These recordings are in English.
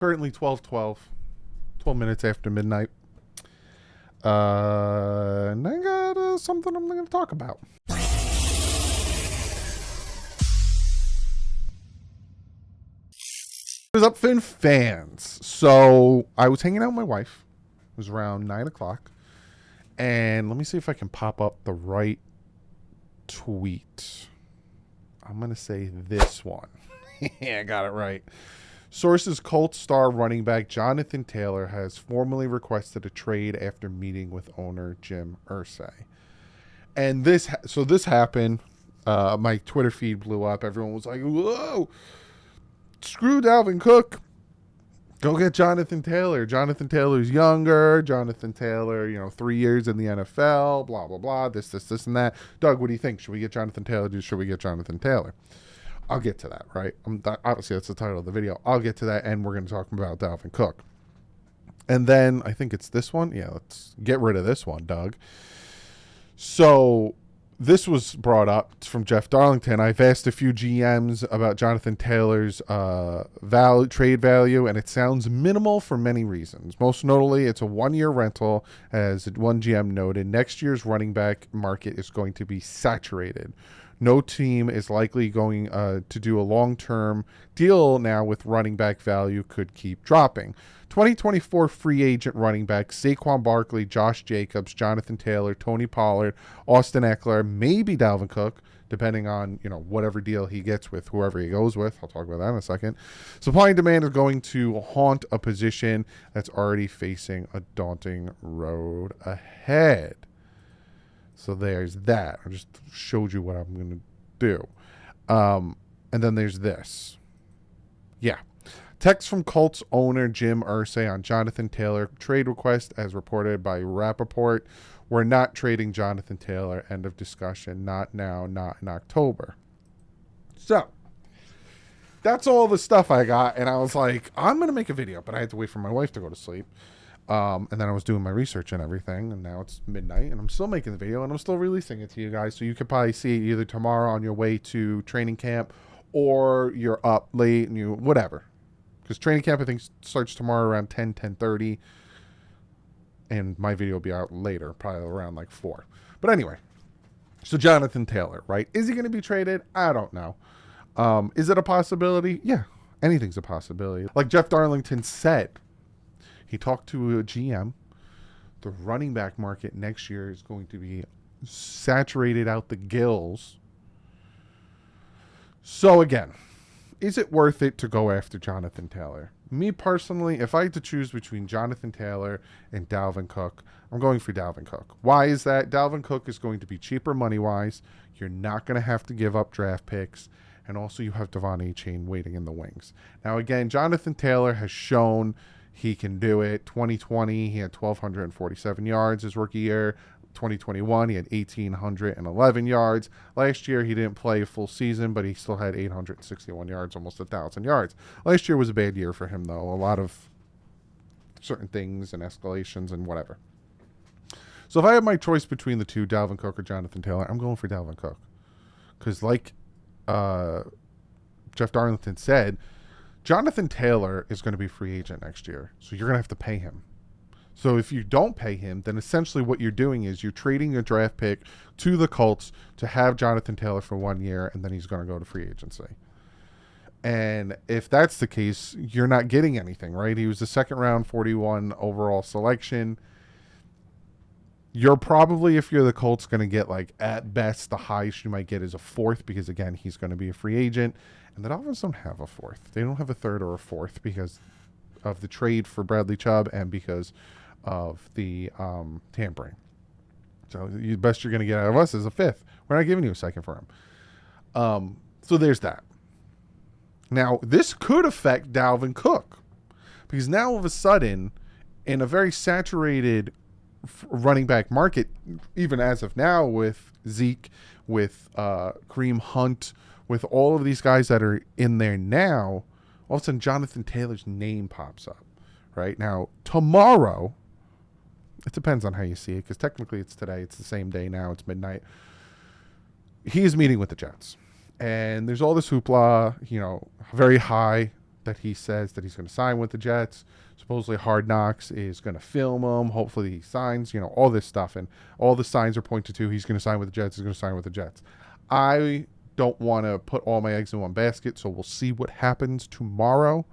Currently 12 minutes after midnight. And I got something I'm going to talk about. What is up, Finn fans? So I was hanging out with my wife. It was around 9 o'clock. And let me see if I can pop up the right tweet. I'm going to say this one. Yeah, I got it right. Sources: Colts star running back Jonathan Taylor has formally requested a trade after meeting with owner Jim Irsay. And this happened. My Twitter feed blew up. Everyone was like, whoa, screw Dalvin Cook. Go get Jonathan Taylor. Jonathan Taylor's younger. Jonathan Taylor, 3 years in the NFL, blah, blah, blah, this, and that. Doug, what do you think? Should we get Jonathan Taylor? Should we get Jonathan Taylor? I'll get to that, right? Obviously, that's the title of the video. I'll get to that, and we're going to talk about Dalvin Cook. And then I think it's this one. Yeah, let's get rid of this one, Doug. So this was brought up from Jeff Darlington. I've asked a few GMs about Jonathan Taylor's trade value, and it sounds minimal for many reasons. Most notably, it's a one-year rental, as one GM noted. Next year's running back market is going to be saturated. No team is likely going to do a long-term deal now with running back value could keep dropping. 2024 free agent running backs: Saquon Barkley, Josh Jacobs, Jonathan Taylor, Tony Pollard, Austin Eckler, maybe Dalvin Cook, depending on whatever deal he gets with whoever he goes with. I'll talk about that in a second. Supply and demand is going to haunt a position that's already facing a daunting road ahead. So there's that. I just showed you what I'm going to do. And then there's this. Yeah. Text from Colts owner Jim Irsay on Jonathan Taylor trade request, as reported by Rappaport. We're not trading Jonathan Taylor. End of discussion. Not now, not in October. So that's all the stuff I got. And I was like, I'm going to make a video, but I had to wait for my wife to go to sleep. And then I was doing my research and everything, and now it's midnight, and I'm still making the video, and I'm still releasing it to you guys, so you could probably see it either tomorrow on your way to training camp, or you're up late, and whatever. Because training camp, I think, starts tomorrow around 10:30, and my video will be out later, probably around like 4. But anyway, so Jonathan Taylor, right? Is he going to be traded? I don't know. Is it a possibility? Yeah, anything's a possibility. Like Jeff Darlington said, he talked to a GM. The running back market next year is going to be saturated out the gills. So again, is it worth it to go after Jonathan Taylor? Me personally, if I had to choose between Jonathan Taylor and Dalvin Cook, I'm going for Dalvin Cook. Why is that? Dalvin Cook is going to be cheaper money-wise. You're not going to have to give up draft picks. And also you have Devon Achane waiting in the wings. Now again, Jonathan Taylor has shown he can do it. 2020, he had 1,247 yards his rookie year. 2021, he had 1,811 yards. Last year, he didn't play a full season, but he still had 861 yards, almost 1,000 yards. Last year was a bad year for him, though. A lot of certain things and escalations and whatever. So if I have my choice between the two, Dalvin Cook or Jonathan Taylor, I'm going for Dalvin Cook. Because like Jeff Darlington said, Jonathan Taylor is going to be a free agent next year, so you're going to have to pay him. So if you don't pay him, then essentially what you're doing is you're trading your draft pick to the Colts to have Jonathan Taylor for 1 year, and then he's going to go to free agency. And if that's the case, you're not getting anything, right? He was the second round 41 overall selection. You're probably, if you're the Colts, going to get, like, at best, the highest you might get is a 4th, because again, he's going to be a free agent. And the Dolphins don't have a 4th. They don't have a 3rd or a 4th because of the trade for Bradley Chubb and because of the tampering. So the best you're going to get out of us is a 5th. We're not giving you a 2nd for him. So there's that. Now, this could affect Dalvin Cook, because now all of a sudden, in a very saturated running back market, even as of now, with Zeke, with Kareem Hunt, with all of these guys that are in there now, all of a sudden Jonathan Taylor's name pops up. Right now, tomorrow, it depends on how you see it, because technically it's today. It's the same day now. It's midnight. He is meeting with the Jets. And there's all this hoopla, very high that he says that he's going to sign with the Jets. Supposedly Hard Knocks is going to film him. Hopefully he signs, all this stuff. And all the signs are pointed to he's going to sign with the Jets. He's going to sign with the Jets. I don't want to put all my eggs in one basket, so we'll see what happens tomorrow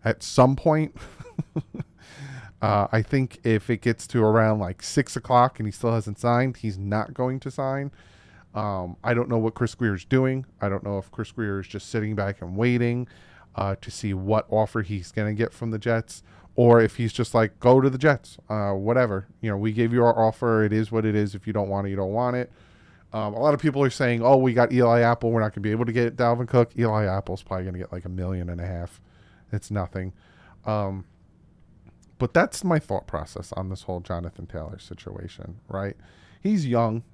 at some point. I think if it gets to around like 6 o'clock and he still hasn't signed, he's not going to sign. I don't know what Chris Greer is doing. I don't know if Chris Greer is just sitting back and waiting to see what offer he's going to get from the Jets, or if he's just like, go to the Jets, whatever. We gave you our offer. It is what it is. If you don't want it, you don't want it. A lot of people are saying, oh, we got Eli Apple. We're not going to be able to get Dalvin Cook. Eli Apple's probably going to get like $1.5 million. It's nothing. But that's my thought process on this whole Jonathan Taylor situation, right? He's young,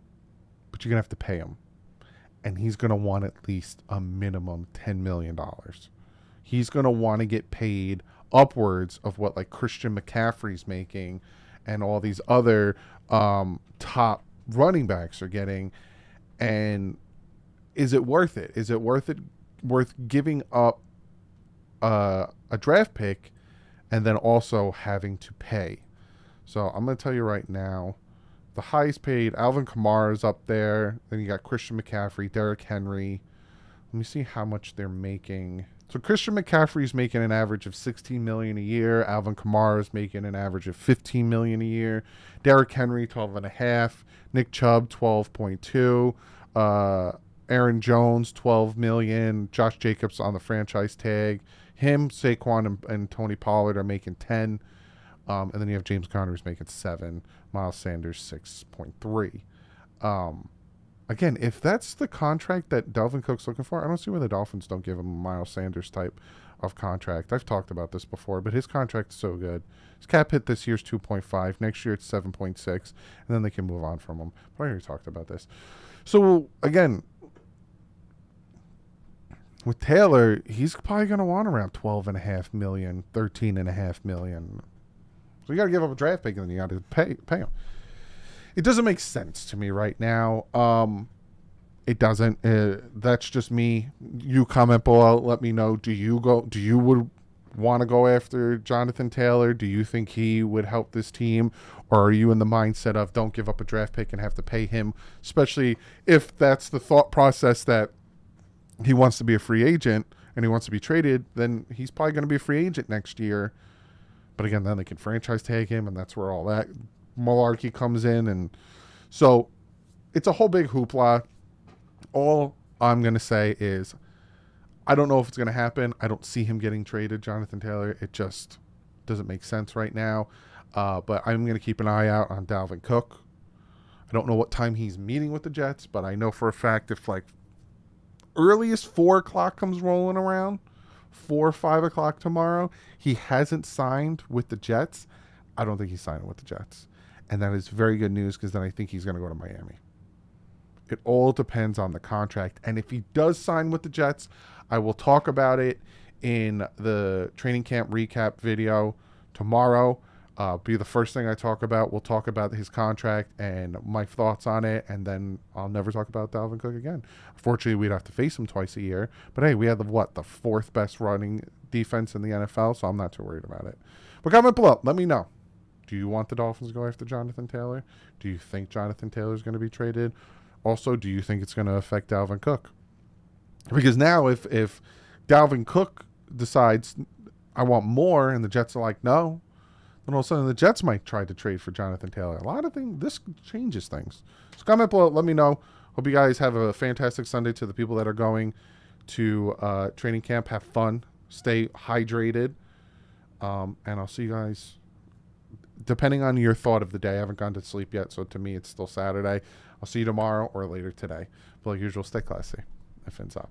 but you're going to have to pay him. And he's going to want at least a minimum $10 million. He's going to want to get paid upwards of what like Christian McCaffrey's making and all these other top running backs are getting. And is it worth it? Is it worth giving up a draft pick and then also having to pay? So I'm going to tell you right now, the highest paid, Alvin Kamara is up there. Then you got Christian McCaffrey, Derrick Henry. Let me see how much they're making. So Christian McCaffrey is making an average of $16 million a year. Alvin Kamara is making an average of $15 million a year. Derrick Henry, $12.5. Nick Chubb, $12.2. Aaron Jones, $12 million. Josh Jacobs on the franchise tag. Him, Saquon, and Tony Pollard are making $10. And then you have James Conner who's making $7. Miles Sanders, $6.3. Again, if that's the contract that Dalvin Cook's looking for, I don't see why the Dolphins don't give him a Miles Sanders type of contract. I've talked about this before, but his contract is so good. His cap hit this year's 2.5. Next year it's 7.6, and then they can move on from him. But I already talked about this. So, again, with Taylor, he's probably going to want around $12.5 million, $13.5 million. So you got to give up a draft pick, and then you got to pay him. It doesn't make sense to me right now. It doesn't. That's just me. You comment below. Let me know. Do you would want to go after Jonathan Taylor? Do you think he would help this team? Or are you in the mindset of don't give up a draft pick and have to pay him? Especially if that's the thought process that he wants to be a free agent and he wants to be traded, then he's probably going to be a free agent next year. But again, then they can franchise tag him, and that's where all that malarkey comes in. And so it's a whole big hoopla. All I'm going to say is I don't know if it's going to happen. I don't see him getting traded, Jonathan Taylor. It just doesn't make sense right now. But I'm going to keep an eye out on Dalvin Cook. I don't know what time he's meeting with the Jets, but I know for a fact if like earliest 4 o'clock comes rolling around, 4 or 5 o'clock tomorrow, he hasn't signed with the Jets, I don't think he's signing with the Jets. And that is very good news because then I think he's going to go to Miami. It all depends on the contract. And if he does sign with the Jets, I will talk about it in the training camp recap video tomorrow. Be the first thing I talk about. We'll talk about his contract and my thoughts on it, and then I'll never talk about Dalvin Cook again. Unfortunately, we'd have to face him twice a year. But hey, we have the 4th best running defense in the NFL, so I'm not too worried about it. But comment below. Let me know. Do you want the Dolphins to go after Jonathan Taylor? Do you think Jonathan Taylor is going to be traded? Also, do you think it's going to affect Dalvin Cook? Because now if Dalvin Cook decides I want more and the Jets are like, no, then all of a sudden the Jets might try to trade for Jonathan Taylor. A lot of things, this changes things. So comment below, let me know. Hope you guys have a fantastic Sunday. To the people that are going to training camp, have fun, stay hydrated, and I'll see you guys depending on your thought of the day. I haven't gone to sleep yet, so to me it's still Saturday. I'll see you tomorrow or later today. But like usual, stay classy. Fins up.